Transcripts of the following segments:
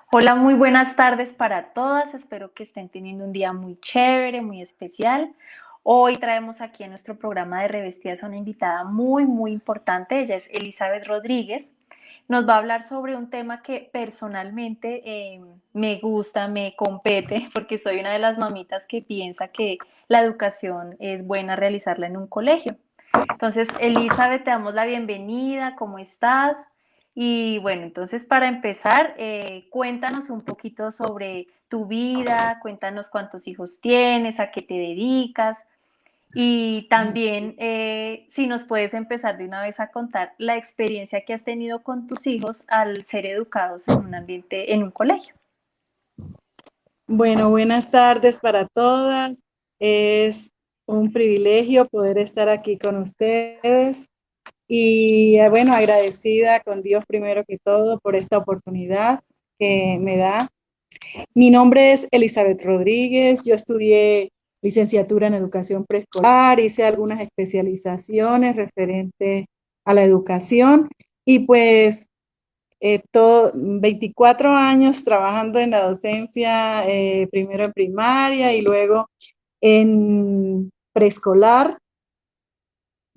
Hola, muy buenas tardes para todas. Espero que estén teniendo un día muy chévere, muy especial. Hoy traemos aquí en nuestro programa de Revestidas a una invitada muy importante. Ella es Elizabeth Rodríguez. Nos va a hablar sobre un tema que personalmente me gusta, me compete, porque soy una de las mamitas que piensa que la educación es buena realizarla en un colegio. Entonces, Elizabeth, te damos la bienvenida. ¿Cómo estás? Y bueno, entonces para empezar, cuéntanos un poquito sobre tu vida, cuéntanos cuántos hijos tienes, a qué te dedicas y también si nos puedes empezar de una vez a contar la experiencia que has tenido con tus hijos al ser educados en un ambiente, en un colegio. Bueno, buenas tardes para todas. Es un privilegio poder estar aquí con ustedes y bueno, agradecida con Dios primero que todo por esta oportunidad que me da. Mi nombre es Elizabeth Rodríguez. Yo estudié licenciatura en educación preescolar, hice algunas especializaciones referentes a la educación y pues 24 años trabajando en la docencia, primero en primaria y luego en preescolar,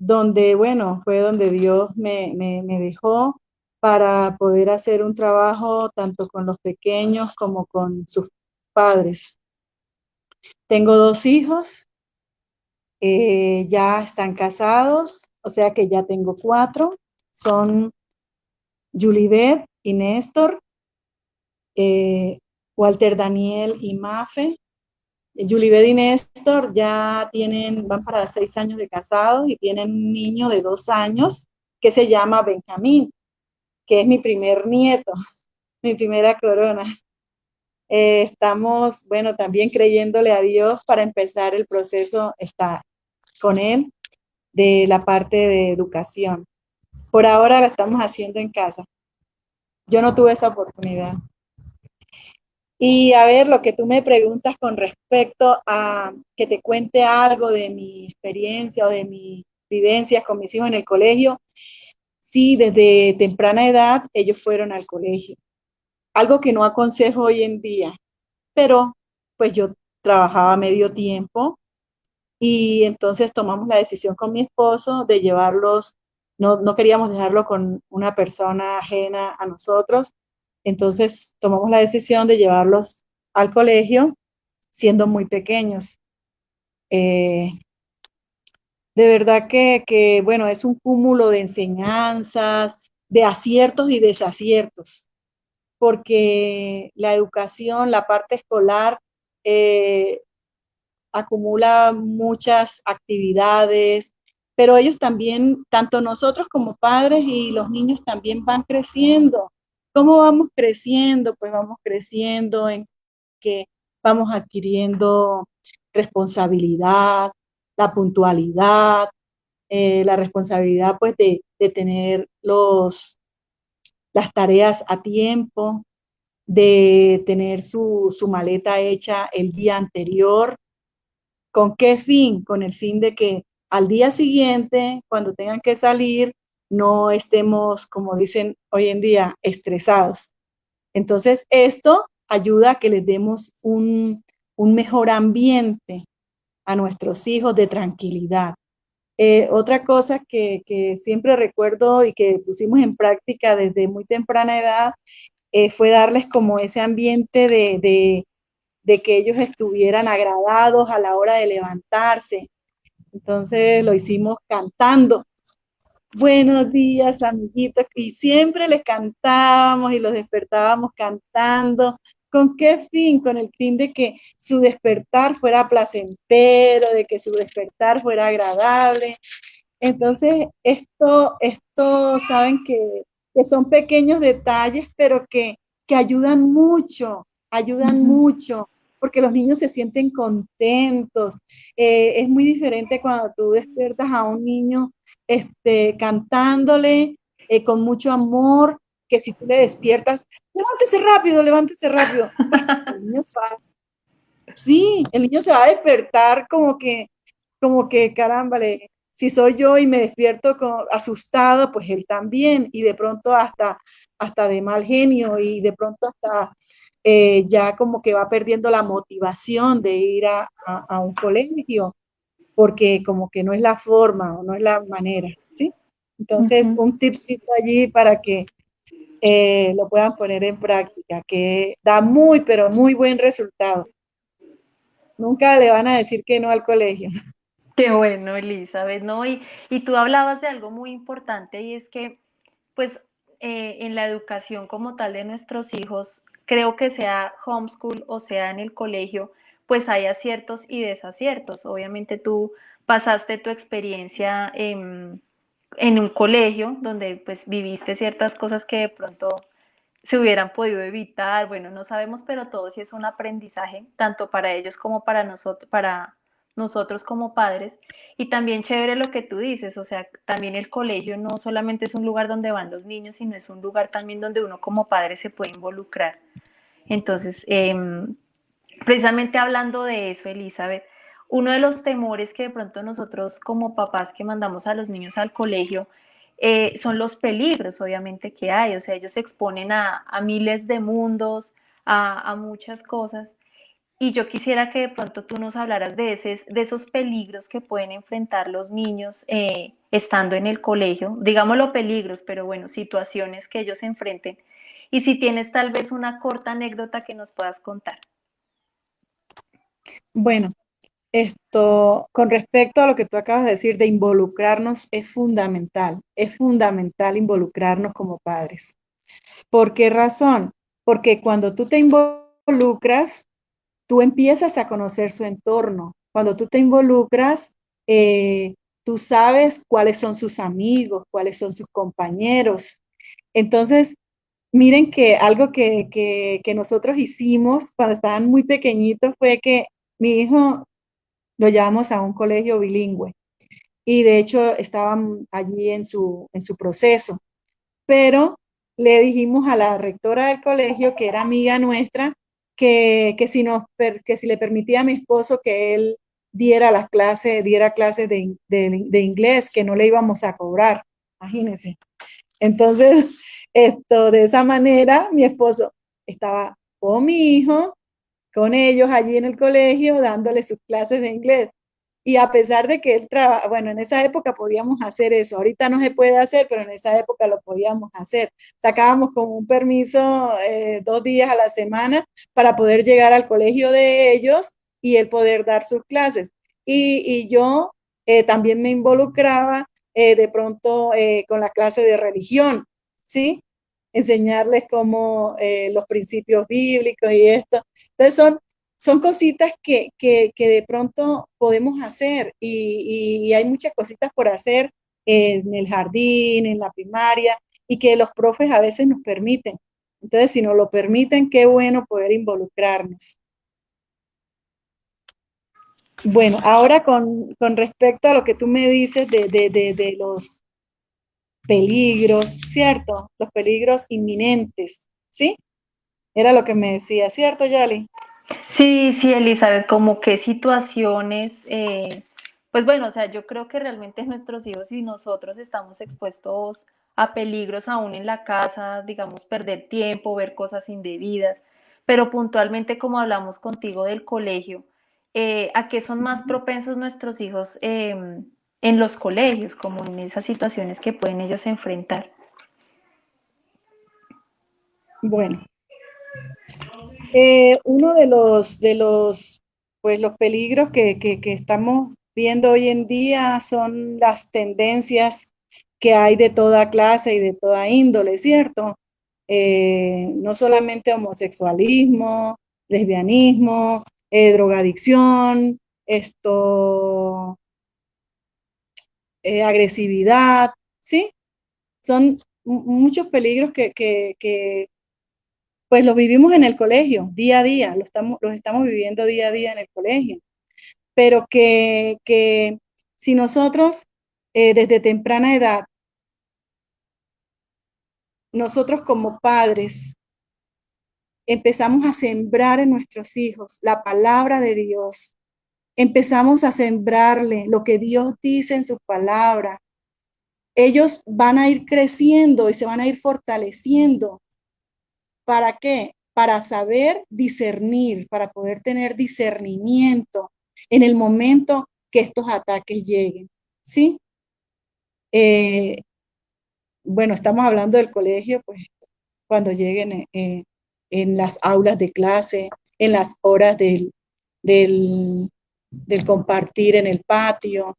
donde, bueno, fue donde Dios me dejó para poder hacer un trabajo tanto con los pequeños como con sus padres. Tengo dos hijos, ya están casados, o sea que ya tengo cuatro. Son Julibet y Néstor, eh, Walter Daniel y Mafe. Julibet y Néstor ya van para 6 años de casados y tienen un niño de 2 años que se llama Benjamín, que es mi primer nieto, mi primera corona. Estamos, bueno, también creyéndole a Dios para empezar el proceso, está con él, de la parte de educación. Por ahora la estamos haciendo en casa. Yo no tuve esa oportunidad. Y a ver, lo que tú me preguntas con respecto a que te cuente algo de mi experiencia o de mis vivencias con mis hijos en el colegio, sí, desde temprana edad ellos fueron al colegio. Algo que no aconsejo hoy en día, pero pues yo trabajaba medio tiempo y entonces tomamos la decisión con mi esposo de llevarlos, no queríamos dejarlo con una persona ajena a nosotros, entonces tomamos la decisión de llevarlos al colegio siendo muy pequeños. Eh, de verdad bueno, es un cúmulo de enseñanzas, de aciertos y desaciertos, porque la educación, la parte escolar, eh, acumula muchas actividades, pero ellos también, tanto nosotros como padres y los niños también van creciendo. ¿Cómo vamos creciendo? Pues vamos creciendo en que vamos adquiriendo responsabilidad, la puntualidad, la responsabilidad pues de tener las tareas a tiempo, de tener su maleta hecha el día anterior. ¿Con qué fin? Con el fin de que al día siguiente, cuando tengan que salir, no estemos, como dicen hoy en día, estresados. Entonces, esto ayuda a que les demos un mejor ambiente a nuestros hijos de tranquilidad. Otra cosa que siempre recuerdo y que pusimos en práctica desde muy temprana edad fue darles como ese ambiente de que ellos estuvieran agradados a la hora de levantarse. Entonces lo hicimos cantando. Buenos días, amiguitos. Y siempre les cantábamos y los despertábamos cantando. ¿Con qué fin? Con el fin de que su despertar fuera placentero, de que su despertar fuera agradable. Entonces, saben que son pequeños detalles, pero que ayudan mucho, porque los niños se sienten contentos. Es muy diferente cuando tú despiertas a un niño cantándole con mucho amor, que si tú le despiertas, levántese rápido. Pues el niño sí, el niño se va a despertar como que caramba, Si soy yo y me despierto asustado, pues él también, y de pronto hasta de mal genio, y de pronto hasta ya como que va perdiendo la motivación de ir a un colegio, porque como que no es la forma o no es la manera, ¿sí? Entonces, Ujú. un tipcito allí para que lo puedan poner en práctica, que da muy, pero muy buen resultado. Nunca le van a decir que no al colegio. Qué bueno, Elizabeth, ¿no? Y tú hablabas de algo muy importante y es que, pues, en la educación como tal de nuestros hijos, creo que sea homeschool o sea en el colegio, pues hay aciertos y desaciertos. Obviamente tú pasaste tu experiencia en un colegio donde pues viviste ciertas cosas que de pronto se hubieran podido evitar, bueno, no sabemos, pero todo sí es un aprendizaje, tanto para ellos como para nosotros como padres. Y también chévere lo que tú dices, o sea, también el colegio no solamente es un lugar donde van los niños, sino es un lugar también donde uno como padre se puede involucrar. Entonces, precisamente hablando de eso, Elizabeth, uno de los temores que de pronto nosotros como papás que mandamos a los niños al colegio son los peligros, obviamente, que hay. O sea, ellos se exponen a miles de mundos, a muchas cosas. Y yo quisiera que de pronto tú nos hablaras de esos peligros que pueden enfrentar los niños estando en el colegio, digámoslo peligros, pero bueno, situaciones que ellos enfrenten. Y si tienes tal vez una corta anécdota que nos puedas contar. Bueno, esto, con respecto a lo que tú acabas de decir, de involucrarnos, es fundamental involucrarnos como padres. ¿Por qué razón? Porque cuando tú te involucras, tú empiezas a conocer su entorno. Cuando tú te involucras, tú sabes cuáles son sus amigos, cuáles son sus compañeros. Entonces, miren que algo que nosotros hicimos cuando estaban muy pequeñitos fue que mi hijo lo llevamos a un colegio bilingüe y de hecho estaban allí en su proceso, pero le dijimos a la rectora del colegio, que era amiga nuestra, que si le permitía a mi esposo que él diera clases de inglés, que no le íbamos a cobrar, imagínense. Entonces, de esa manera, mi esposo estaba con mi hijo, con ellos allí en el colegio, dándole sus clases de inglés. Y a pesar de que él trabaja, bueno, en esa época podíamos hacer eso, ahorita no se puede hacer, pero en esa época lo podíamos hacer. Sacábamos como un permiso 2 días a la semana para poder llegar al colegio de ellos y él poder dar sus clases. Y yo también me involucraba de pronto con la clase de religión, ¿sí? Enseñarles como los principios bíblicos y esto. Entonces son cositas que de pronto podemos hacer y hay muchas cositas por hacer en el jardín, en la primaria y que los profes a veces nos permiten. Entonces, si nos lo permiten, qué bueno poder involucrarnos. Bueno, ahora con respecto a lo que tú me dices de los peligros, ¿cierto? Los peligros inminentes, ¿sí? Era lo que me decía, ¿cierto, Yali? Sí, sí, Elizabeth, como qué situaciones, pues bueno, o sea, yo creo que realmente nuestros hijos y nosotros estamos expuestos a peligros aún en la casa, digamos, perder tiempo, ver cosas indebidas, pero puntualmente como hablamos contigo del colegio, ¿a qué son más propensos nuestros hijos en los colegios, como en esas situaciones que pueden ellos enfrentar? Bueno, uno pues los peligros que estamos viendo hoy en día son las tendencias que hay de toda clase y de toda índole, ¿cierto? No solamente homosexualismo, lesbianismo, drogadicción, agresividad, ¿sí? Son muchos peligros que pues los vivimos en el colegio, día a día, los estamos viviendo día a día en el colegio, pero que si nosotros desde temprana edad, nosotros como padres, empezamos a sembrar en nuestros hijos la palabra de Dios, empezamos a sembrarle lo que Dios dice en su palabra, ellos van a ir creciendo y se van a ir fortaleciendo. ¿Para qué? Para saber discernir, para poder tener discernimiento en el momento que estos ataques lleguen. ¿Sí? Eh, bueno, estamos hablando del colegio, pues cuando lleguen en las aulas de clase, en las horas del, del compartir en el patio,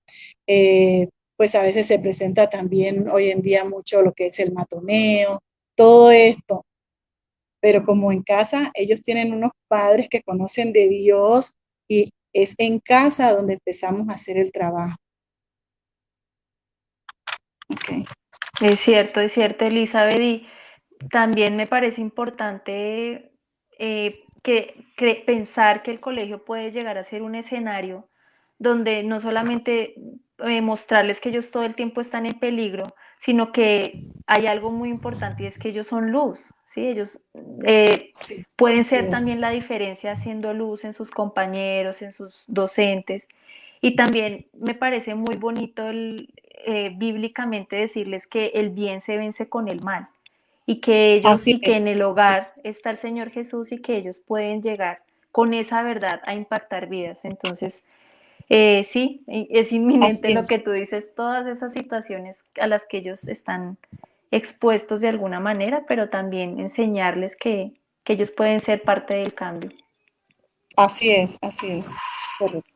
pues a veces se presenta también hoy en día mucho lo que es el matoneo, todo esto, pero como en casa ellos tienen unos padres que conocen de Dios y es en casa donde empezamos a hacer el trabajo. Okay. Es cierto, Elizabeth, y también me parece importante pensar que el colegio puede llegar a ser un escenario donde no solamente mostrarles que ellos todo el tiempo están en peligro, sino que hay algo muy importante y es que ellos son luz, ¿sí? Ellos Sí, pueden así ser es. también la diferencia haciendo luz en sus compañeros, en sus docentes. Y también me parece muy bonito bíblicamente decirles que el bien se vence con el mal y que ellos Así y que es. en el hogar está el Señor Jesús y que ellos pueden llegar con esa verdad a impactar vidas. Entonces, sí, es Así inminente lo es. que tú dices, todas esas situaciones a las que ellos están expuestos de alguna manera, pero también enseñarles que ellos pueden ser parte del cambio. Así es, así es. Correcto.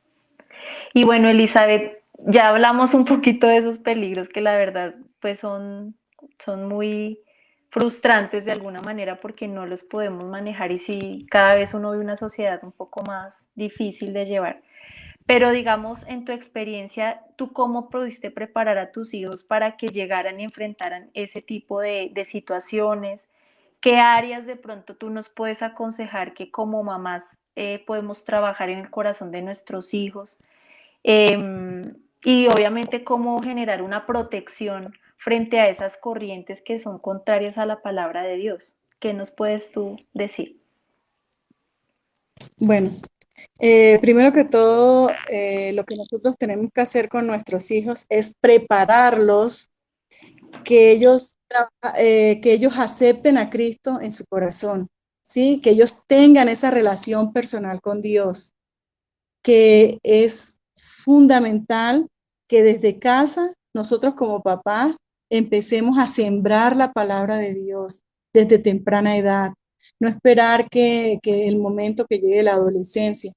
Y bueno, Elizabeth, ya hablamos un poquito de esos peligros que la verdad pues son muy frustrantes de alguna manera porque no los podemos manejar y sí, cada vez uno ve una sociedad un poco más difícil de llevar. Pero digamos, en tu experiencia, ¿tú cómo pudiste preparar a tus hijos para que llegaran y enfrentaran ese tipo de situaciones? ¿Qué áreas de pronto tú nos puedes aconsejar que como mamás podemos trabajar en el corazón de nuestros hijos? Y obviamente cómo generar una protección frente a esas corrientes que son contrarias a la palabra de Dios. ¿Qué nos puedes tú decir? Bueno, primero que todo, lo que nosotros tenemos que hacer con nuestros hijos es prepararlos, que ellos acepten a Cristo en su corazón, ¿sí? Que ellos tengan esa relación personal con Dios, que es fundamental que desde casa nosotros como papás empecemos a sembrar la palabra de Dios desde temprana edad. No esperar que el momento que llegue la adolescencia,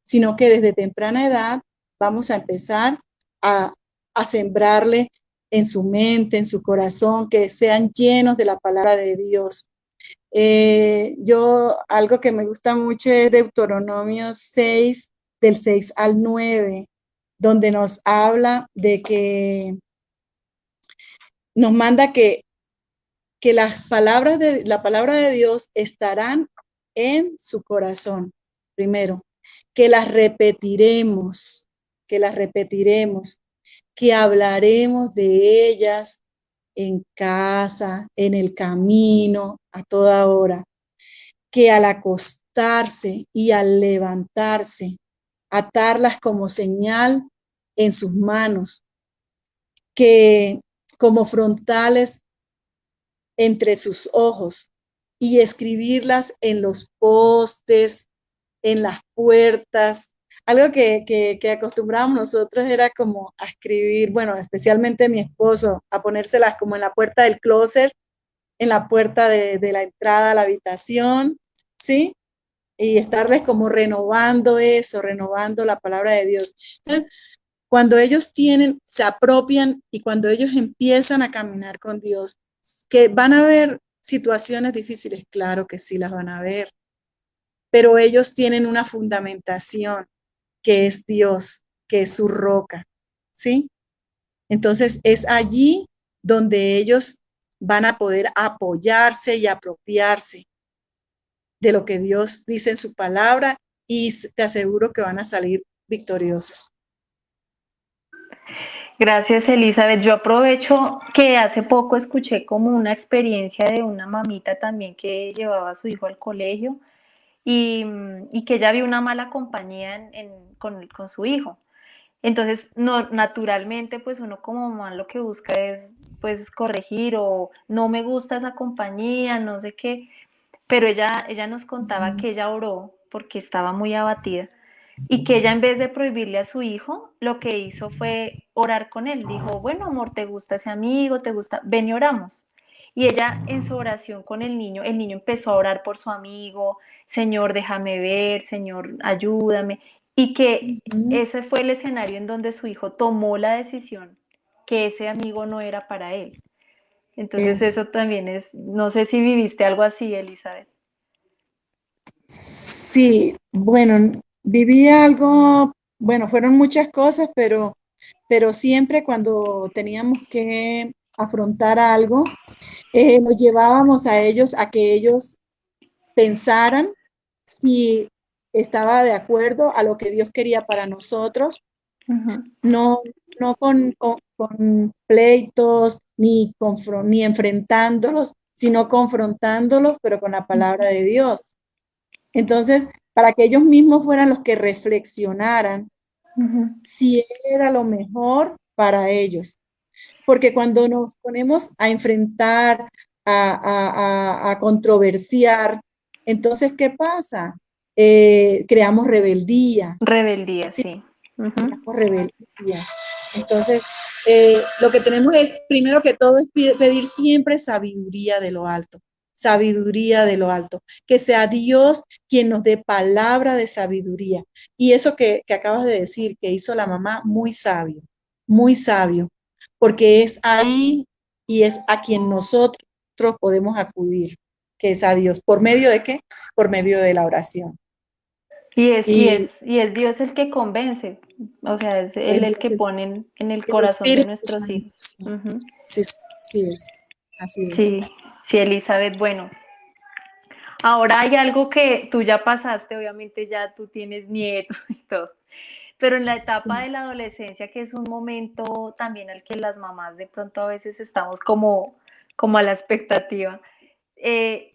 sino que desde temprana edad vamos a empezar a, a sembrarle en su mente, en su corazón, que sean llenos de la palabra de Dios. Algo que me gusta mucho es Deuteronomio 6, del 6 al 9, donde nos habla de que nos manda que la palabra de Dios estarán en su corazón, primero, que las repetiremos, que las repetiremos, que hablaremos de ellas en casa, en el camino, a toda hora, que al acostarse y al levantarse, atarlas como señal en sus manos, que como frontales entre sus ojos y escribirlas en los postes, en las puertas. Algo que acostumbrábamos nosotros era como a escribir, bueno, especialmente mi esposo, a ponérselas como en la puerta del closet, en la puerta de la entrada a la habitación, ¿sí? Y estarles como renovando eso, renovando la palabra de Dios. Entonces, cuando ellos se apropian y cuando ellos empiezan a caminar con Dios, que van a haber situaciones difíciles, claro que sí las van a ver, pero ellos tienen una fundamentación que es Dios, que es su roca, ¿sí? Entonces es allí donde ellos van a poder apoyarse y apropiarse de lo que Dios dice en su palabra y te aseguro que van a salir victoriosos. Gracias, Elizabeth. Yo aprovecho que hace poco escuché como una experiencia de una mamita también que llevaba a su hijo al colegio y que ella vio una mala compañía con su hijo. Entonces, no, naturalmente, pues uno como mamá lo que busca es pues corregir o no me gusta esa compañía, no sé qué, pero ella nos contaba que ella oró porque estaba muy abatida y que ella en vez de prohibirle a su hijo, lo que hizo fue orar con él. Dijo, bueno, amor, ¿te gusta ese amigo? ¿Te gusta? Ven y oramos. Y ella en su oración con el niño empezó a orar por su amigo, Señor, déjame ver, Señor, ayúdame. Y que Ujú. ese fue el escenario en donde su hijo tomó la decisión que ese amigo no era para él. Entonces Es, eso también es, no sé si viviste algo así, Elizabeth. sí, bueno, viví algo, bueno, fueron muchas cosas, pero siempre cuando teníamos que afrontar algo, nos llevábamos a ellos a que ellos pensaran si estaba de acuerdo a lo que Dios quería para nosotros, Ujú. no, no con pleitos ni enfrentándolos, sino confrontándolos, pero con la palabra de Dios. Entonces, para que ellos mismos fueran los que reflexionaran Ujú. si era lo mejor para ellos. Porque cuando nos ponemos a enfrentar, a controversiar, entonces, ¿qué pasa? Creamos rebeldía, Rebeldía, ¿sí? sí. Ujú. Creamos rebeldía. Entonces, lo que tenemos es, primero que todo, es pedir siempre sabiduría de lo alto, sabiduría de lo alto, que sea Dios quien nos dé palabra de sabiduría. Y eso que acabas de decir, que hizo la mamá, muy sabio, porque es ahí y es a quien nosotros podemos acudir, que es a Dios. ¿Por medio de qué? Por medio de la oración. Y Y es Dios el que convence, o sea, es Él el que entonces, pone en el el corazón de Espíritu nuestros Santo, hijos. sí, Ujú. sí, sí, así es, así es. Sí, sí, Elizabeth, bueno, ahora hay algo que tú ya pasaste, obviamente ya tú tienes nietos y todo, pero en la etapa de la adolescencia, que es un momento también al que las mamás de pronto a veces estamos como a la expectativa, eh,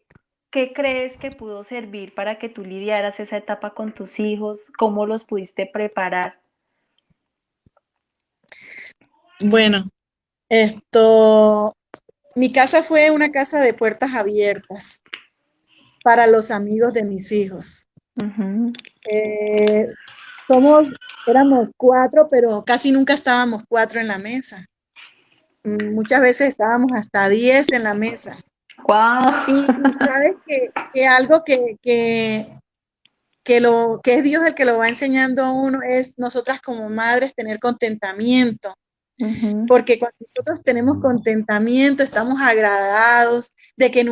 ¿qué crees que pudo servir para que tú lidiaras esa etapa con tus hijos? ¿Cómo los pudiste preparar? Bueno, esto, mi casa fue una casa de puertas abiertas para los amigos de mis hijos. Ujú. Eh, somos, éramos cuatro, pero casi nunca estábamos cuatro en la mesa. Muchas veces estábamos hasta 10 en la mesa. Guau. Y sabes que algo que es Dios el que lo va enseñando a uno es nosotras como madres tener contentamiento, Ujú, porque cuando nosotros tenemos contentamiento, estamos agradados de que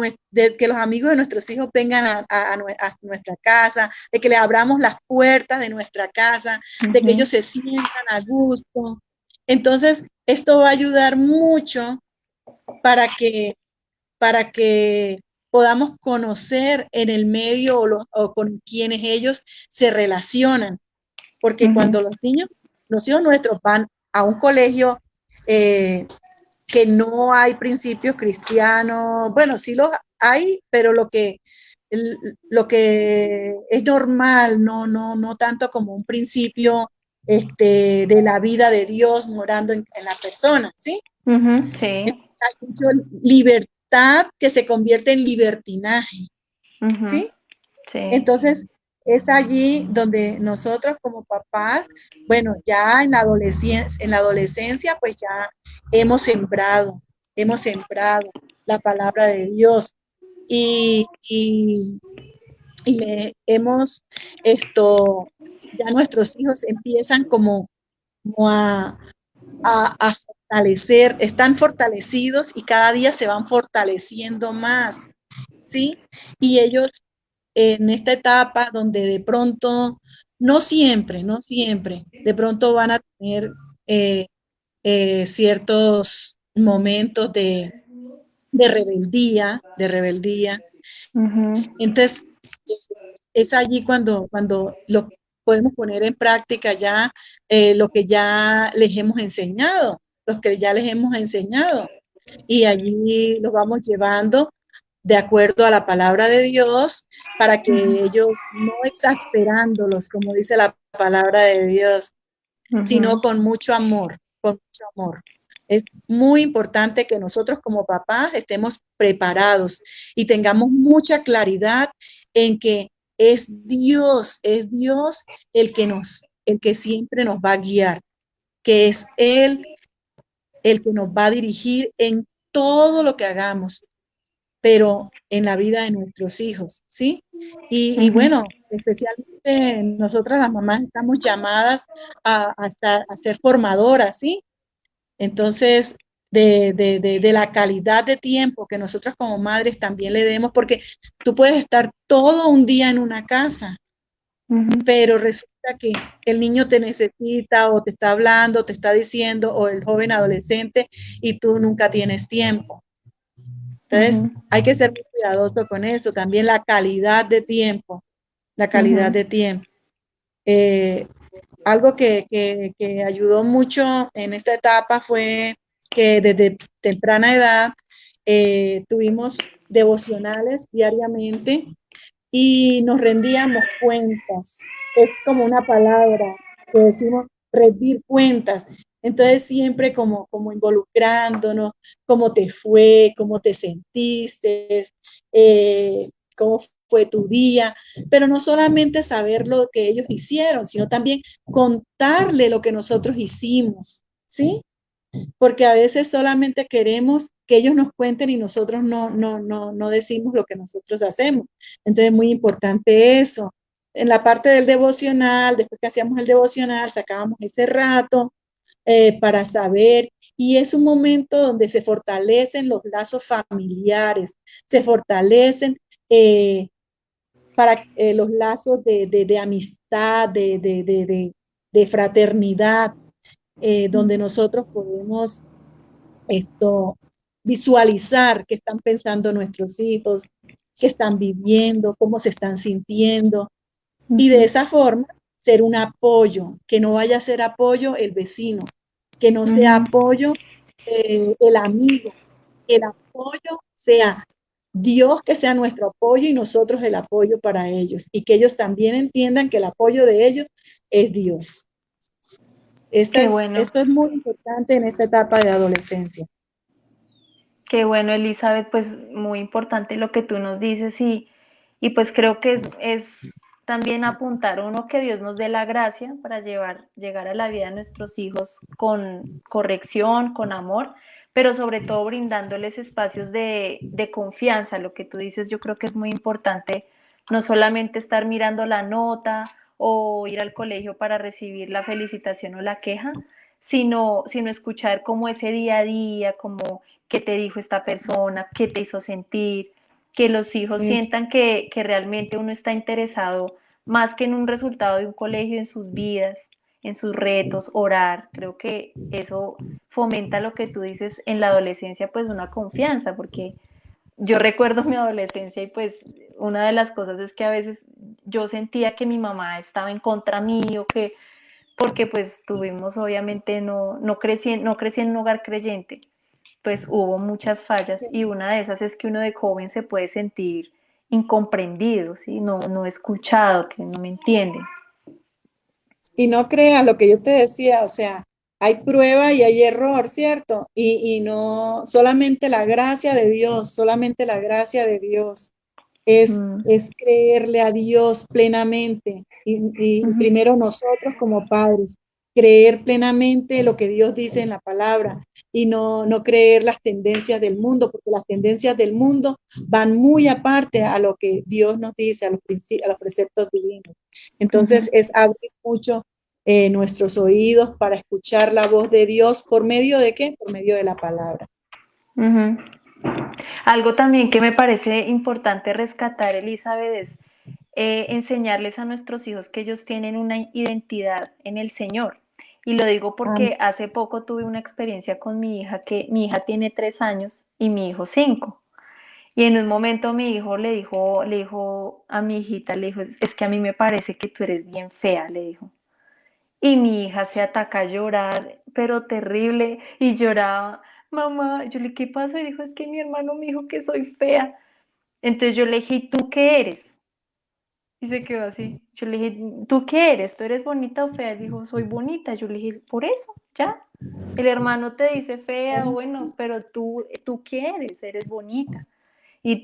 los amigos de nuestros hijos vengan a nuestra casa, de que le abramos las puertas de nuestra casa, de que ujú, ellos se sientan a gusto. Entonces, esto va a ayudar mucho para que podamos conocer en el medio o con quienes ellos se relacionan, porque ujú, cuando los hijos nuestros van a un colegio eh, que no hay principios cristianos, bueno, sí los hay, pero lo que es normal, no tanto como un principio de la vida de Dios morando en la persona, ¿sí? ujú, sí, Hay mucha libertad que se convierte en libertinaje, ujú, ¿sí? sí, Entonces, es allí donde nosotros como papás, bueno, ya en la adolescencia, pues ya hemos sembrado la palabra de Dios y, y, y le hemos ya nuestros hijos empiezan como a fortalecer, están fortalecidos y cada día se van fortaleciendo más, ¿sí? Y ellos en esta etapa donde de pronto, no siempre, de pronto van a tener eh, ciertos momentos de rebeldía. ujú, Entonces, es allí cuando lo podemos poner en práctica ya lo que ya les hemos enseñado, los que ya les hemos enseñado. Y allí los vamos llevando de acuerdo a la palabra de Dios, para que Ujú, ellos, no exasperándolos, como dice la palabra de Dios, sino ujú, con mucho amor, con mucho amor. Es muy importante que nosotros como papás estemos preparados y tengamos mucha claridad en que es Dios el que siempre nos va a guiar, que es Él el que nos va a dirigir en todo lo que hagamos, pero en la vida de nuestros hijos, ¿sí? Y ujú, bueno, especialmente nosotras las mamás estamos llamadas a ser formadoras, ¿sí? Entonces, de la calidad de tiempo que nosotras como madres también le demos, porque tú puedes estar todo un día en una casa, ujú, pero resulta que el niño te necesita o te está hablando, te está diciendo, o el joven adolescente, y tú nunca tienes tiempo. Entonces, ujú, hay que ser muy cuidadoso con eso. También la calidad de tiempo, la calidad ujú, de tiempo. Eh, Algo que ayudó mucho en esta etapa fue que desde temprana edad tuvimos devocionales diariamente y nos rendíamos cuentas. Es como una palabra que decimos, rendir cuentas. Entonces siempre como involucrándonos, cómo te fue, cómo te sentiste, cómo fue tu día, pero no solamente saber lo que ellos hicieron, sino también contarle lo que nosotros hicimos, ¿sí? Porque a veces solamente queremos que ellos nos cuenten y nosotros no decimos lo que nosotros hacemos. Entonces es muy importante eso. En la parte del devocional, después que hacíamos el devocional, sacábamos ese rato para saber, y es un momento donde se fortalecen los lazos familiares, se fortalecen para los lazos de amistad, de fraternidad, donde nosotros podemos esto, visualizar qué están pensando nuestros hijos, qué están viviendo, cómo se están sintiendo, y de ujú, esa forma ser un apoyo, que no vaya a ser apoyo el vecino, que no sea ujú. apoyo el amigo, que el apoyo sea Dios, que sea nuestro apoyo y nosotros el apoyo para ellos, y que ellos también entiendan que el apoyo de ellos es Dios. Qué bueno. Esto es muy importante en esta etapa de adolescencia. Qué bueno, Elizabeth, pues muy importante lo que tú nos dices y pues creo que es también apuntar uno que Dios nos dé la gracia para llegar a la vida de nuestros hijos con corrección, con amor, pero sobre todo brindándoles espacios de confianza. Lo que tú dices yo creo que es muy importante, no solamente estar mirando la nota o ir al colegio para recibir la felicitación o la queja, sino escuchar como ese día a día, como qué te dijo esta persona, qué te hizo sentir, que los hijos Es- sientan que realmente uno está interesado más que en un resultado de un colegio, en sus vidas, en sus retos, orar. Creo que eso fomenta lo que tú dices en la adolescencia, pues una confianza, porque yo recuerdo mi adolescencia y pues una de las cosas es que a veces yo sentía que mi mamá estaba en contra mío, que porque pues tuvimos obviamente no crecí en un hogar creyente, pues hubo muchas fallas y una de esas es que uno de joven se puede sentir incomprendido, ¿sí? No escuchado, que no me entienden. Y no creas lo que yo te decía, o sea, hay prueba y hay error, ¿cierto? Y no, solamente la gracia de Dios, solamente la gracia de Dios Mm, es creerle a Dios plenamente. Y ujú, primero nosotros como padres, creer plenamente lo que Dios dice en la palabra y no creer las tendencias del mundo, porque las tendencias del mundo van muy aparte a lo que Dios nos dice, a los preceptos divinos. ujú, Entonces es abrir mucho nuestros oídos para escuchar la voz de Dios por medio de qué? Por medio de la palabra. ujú. Algo también que me parece importante rescatar, Elizabeth, es enseñarles a nuestros hijos que ellos tienen una identidad en el Señor. Y lo digo Amén. porque hace poco tuve una experiencia con mi hija, que mi hija tiene 3 años y mi hijo 5. Y en un momento mi hijo le dijo a mi hijita, le dijo, es que a mí me parece que tú eres bien fea, le dijo. Y mi hija se ataca a llorar, pero terrible, y lloraba, mamá, yo le, ¿qué pasó? Y dijo, es que mi hermano me dijo que soy fea. Entonces yo le dije, ¿y tú qué eres? Y se quedó así. Yo le dije, ¿tú qué eres? ¿Tú eres bonita o fea? Él dijo, soy bonita. Yo le dije, por eso, ya. El hermano te dice fea, bueno, pero tú qué eres, eres bonita. Y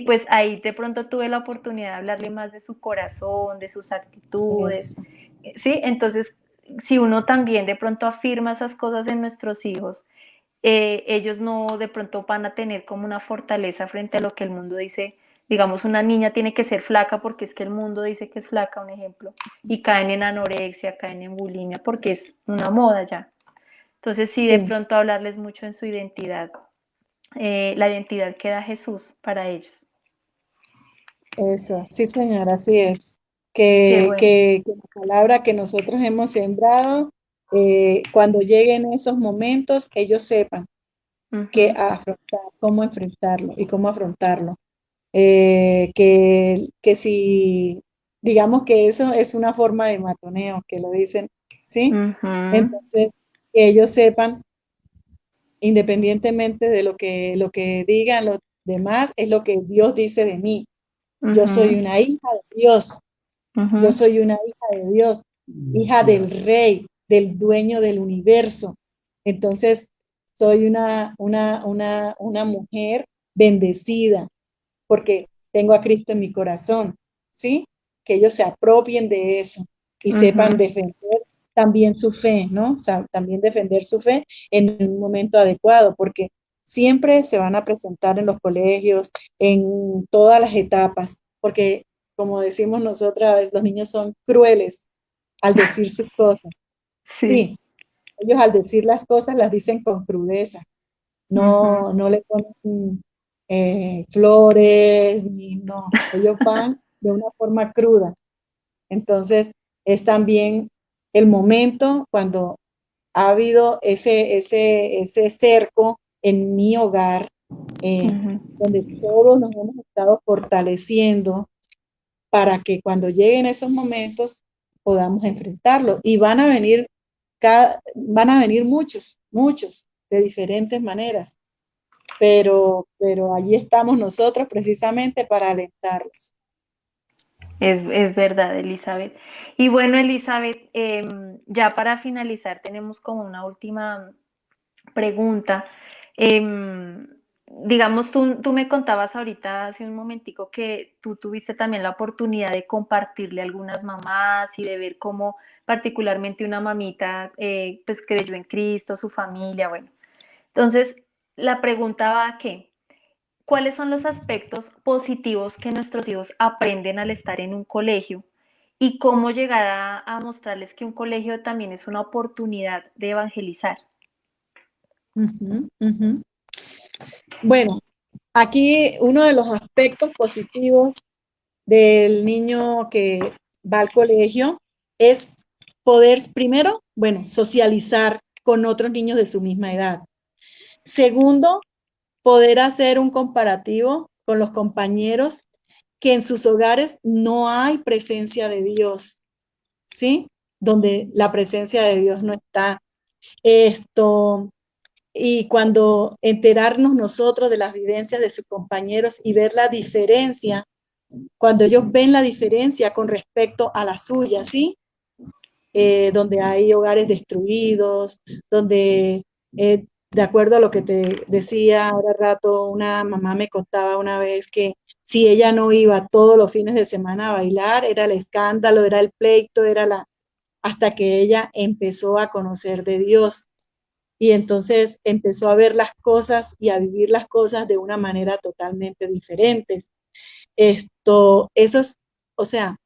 pues ahí de pronto tuve la oportunidad de hablarle más de su corazón, de sus actitudes, Eso, ¿sí? Entonces, si uno también de pronto afirma esas cosas en nuestros hijos, ellos no de pronto van a tener como una fortaleza frente a lo que el mundo dice. Digamos, una niña tiene que ser flaca porque es que el mundo dice que es flaca, un ejemplo, y caen en anorexia, caen en bulimia porque es una moda ya. Entonces, sí, de sí, pronto hablarles mucho en su identidad, la identidad que da Jesús para ellos. eso, sí, señora, así es. Qué bueno. Que la palabra que nosotros hemos sembrado, cuando lleguen esos momentos, ellos sepan que Ujú, afrontar, cómo enfrentarlo y cómo afrontarlo. Que si, digamos que eso es una forma de matoneo, que lo dicen, ¿sí? ujú, Entonces, que ellos sepan, independientemente de lo que digan los demás, es lo que Dios dice de mí. Yo soy ujú, una hija de Dios, yo ujú, soy una hija de Dios, hija del Rey, del dueño del universo. Entonces, soy una mujer bendecida, porque tengo a Cristo en mi corazón, ¿sí? Que ellos se apropien de eso y sepan ujú, defender también su fe, ¿no? O sea, también defender su fe en un momento adecuado, porque siempre se van a presentar en los colegios, en todas las etapas, porque como decimos nosotras, los niños son crueles al decir sus cosas. sí. Sí, ellos al decir las cosas las dicen con crudeza, Ujú, no le ponen flores, ni no, ellos van de una forma cruda. Entonces, es también el momento cuando ha habido ese cerco en mi hogar, eh, ujú. donde todos nos hemos estado fortaleciendo para que cuando lleguen esos momentos podamos enfrentarlo. Y van a venir muchos, muchos, de diferentes maneras, pero allí estamos nosotros precisamente para alentarlos. Es verdad, Elizabeth. Y bueno, Elizabeth, ya para finalizar, tenemos como una última pregunta. Em, digamos, tú me contabas ahorita hace un momentico que tú tuviste también la oportunidad de compartirle a algunas mamás y de ver cómo particularmente una mamita pues creyó en Cristo, su familia, bueno. Entonces, la pregunta va a qué. ¿Cuáles son los aspectos positivos que nuestros hijos aprenden al estar en un colegio? Y cómo llegar a mostrarles que un colegio también es una oportunidad de evangelizar. Ujú, ujú. Bueno, aquí uno de los aspectos positivos del niño que va al colegio es poder, primero, bueno, socializar con otros niños de su misma edad. Segundo, poder hacer un comparativo con los compañeros que en sus hogares no hay presencia de Dios, ¿sí? Donde la presencia de Dios no está. Esto, y cuando enterarnos nosotros de las vivencias de sus compañeros y ver la diferencia, cuando ellos ven la diferencia con respecto a la suya, ¿sí? Donde hay hogares destruidos, donde, de acuerdo a lo que te decía ahora rato, una mamá me contaba una vez que si ella no iba todos los fines de semana a bailar, era el escándalo, era el pleito, hasta que ella empezó a conocer de Dios y entonces empezó a ver las cosas y a vivir las cosas de una manera totalmente diferente. Esos, o sea,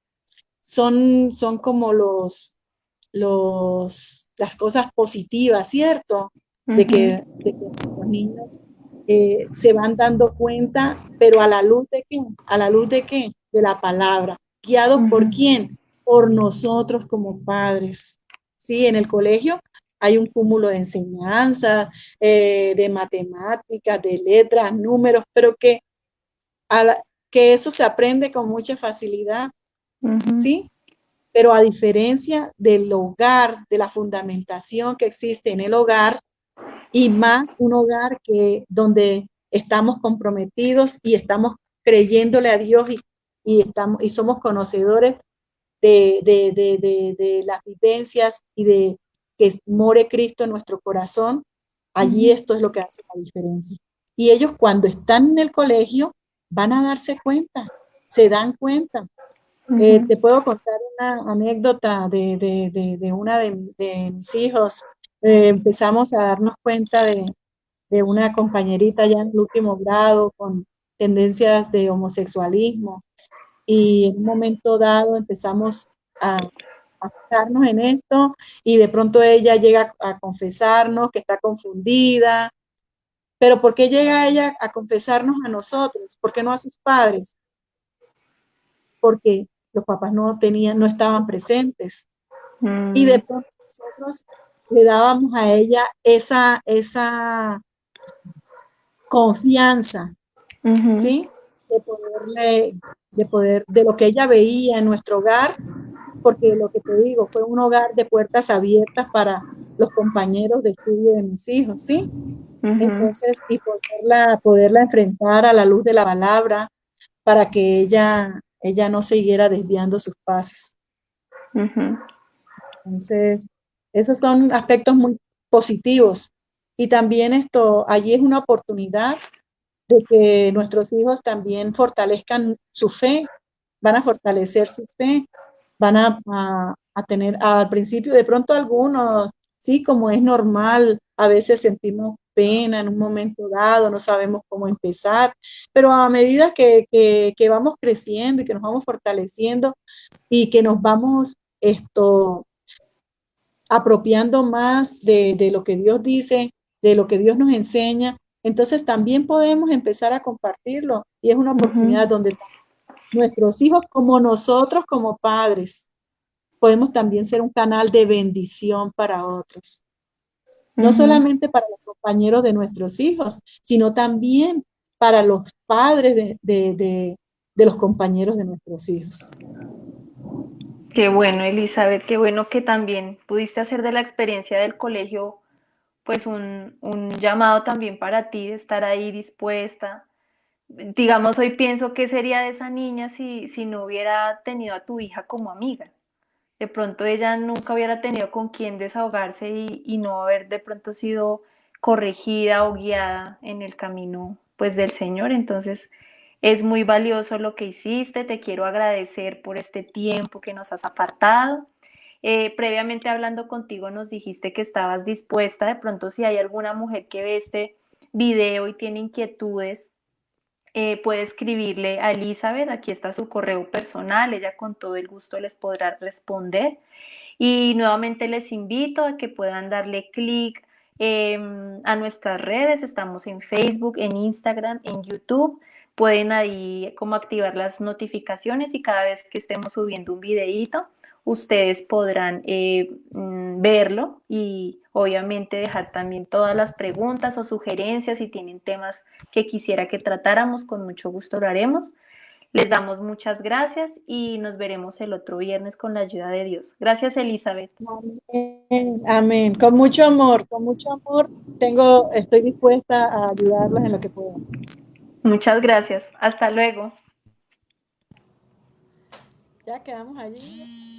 son como las cosas positivas, ¿cierto? Ujú, De que los niños se van dando cuenta, pero a la luz de qué, a la luz de qué, de la palabra. ¿Guiados por ujú, quién? Por nosotros como padres. Sí, en el colegio hay un cúmulo de enseñanzas, de matemáticas, de letras, números, pero que eso se aprende con mucha facilidad, ujú, ¿sí? Pero a diferencia del hogar, de la fundamentación que existe en el hogar, y más un hogar donde estamos comprometidos y estamos creyéndole a Dios y somos conocedores de las vivencias y de que more Cristo en nuestro corazón, allí esto es lo que hace la diferencia. Y ellos cuando están en el colegio van a darse cuenta, se dan cuenta. Te puedo contar una anécdota de una de mis hijos. Empezamos a darnos cuenta de una compañerita ya en el último grado con tendencias de homosexualismo y en un momento dado empezamos a fijarnos en esto y de pronto ella llega a confesarnos que está confundida, pero ¿por qué llega ella a confesarnos a nosotros? ¿Por qué no a sus padres? Porque los papás no estaban presentes y de pronto nosotros le dábamos a ella esa confianza, ¿sí? De lo que ella veía en nuestro hogar, porque lo que te digo, fue un hogar de puertas abiertas para los compañeros de estudio de mis hijos, ¿sí? Entonces, y poderla enfrentar a la luz de la palabra para que ella no siguiera desviando sus pasos. Entonces, esos son aspectos muy positivos. Y también allí es una oportunidad de que nuestros hijos también fortalezcan su fe, van a fortalecer su fe, van a tener, al principio, de pronto algunos, sí, como es normal, a veces sentimos pena en un momento dado, no sabemos cómo empezar, pero a medida que vamos creciendo y que nos vamos fortaleciendo y que nos vamos apropiando más de lo que Dios dice, de lo que Dios nos enseña, entonces también podemos empezar a compartirlo y es una oportunidad donde nuestros hijos como nosotros como padres podemos también ser un canal de bendición para otros. No solamente para los compañeros de nuestros hijos, sino también para los padres de los compañeros de nuestros hijos. Qué bueno, Elizabeth, qué bueno que también pudiste hacer de la experiencia del colegio pues un llamado también para ti de estar ahí dispuesta. Digamos, hoy pienso qué sería de esa niña si no hubiera tenido a tu hija como amiga. De pronto ella nunca hubiera tenido con quién desahogarse y no haber de pronto sido corregida o guiada en el camino pues del Señor. Entonces es muy valioso lo que hiciste, te quiero agradecer por este tiempo que nos has apartado. Previamente hablando contigo nos dijiste que estabas dispuesta, de pronto si hay alguna mujer que ve este video y tiene inquietudes, puede escribirle a Elizabeth, aquí está su correo personal, ella con todo el gusto les podrá responder. Y nuevamente les invito a que puedan darle clic a nuestras redes, estamos en Facebook, en Instagram, en YouTube, pueden ahí como activar las notificaciones y cada vez que estemos subiendo un videíto, ustedes podrán verlo y obviamente dejar también todas las preguntas o sugerencias si tienen temas que quisiera que tratáramos, con mucho gusto lo haremos. Les damos muchas gracias y nos veremos el otro viernes con la ayuda de Dios. Gracias, Elizabeth. Amén, amén. Con mucho amor, estoy dispuesta a ayudarlos en lo que pueda. Muchas gracias. Hasta luego. Ya quedamos allí.